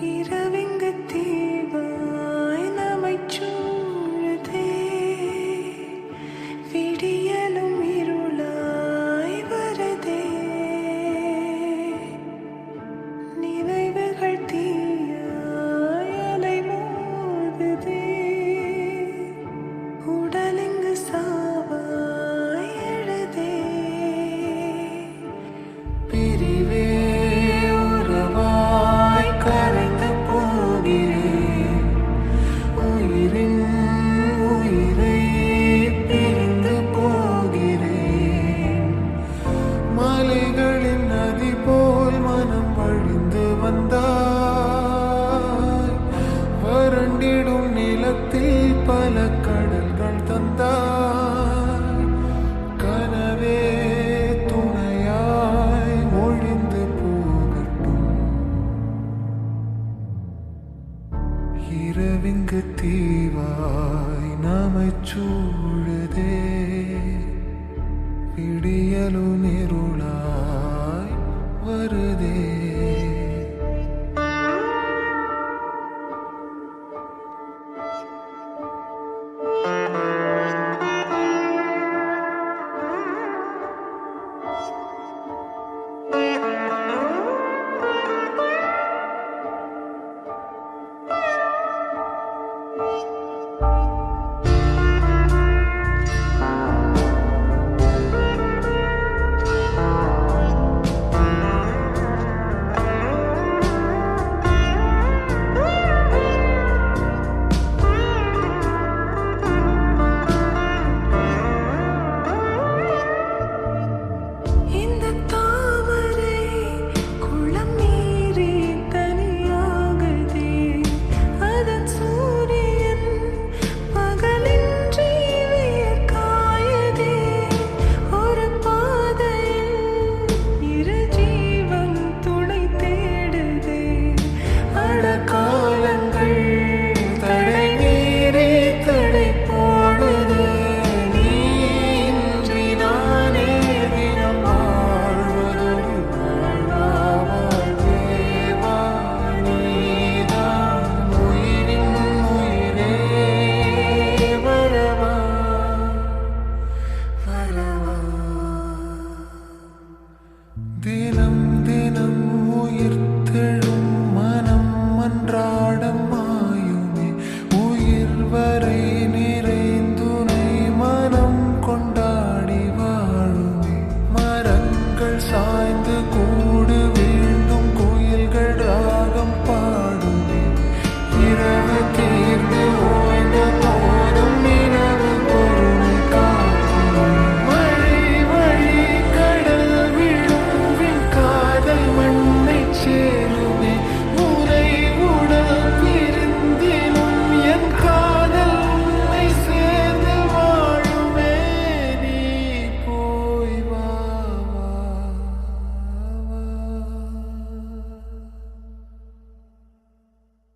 இரவிங்கு தீவாய் நம்மைச் சூழுதே, விடியலும் இருளாய் வருதே, நினைவுகள் தீயாய் அலைமோதுதே, உடலிங்கு சாவாய் எழுதே. பிரிவே உறவாய் கரைந்து போகிறேன், உயிரின் உயிரை பிரிந்து போகிறேன். மலைகளின் நதி போல் மனம் வழிந்து வந்தாய், வறண்டிடும் நிலத்தில் பல கடல்கள் தந்தாய். கனவே துணையாய் ஒழிந்து போகட்டும், இரவிங்கு தீவாய் நம்மைச் சூழுதே, விடியலும் இருளாய் வருதே.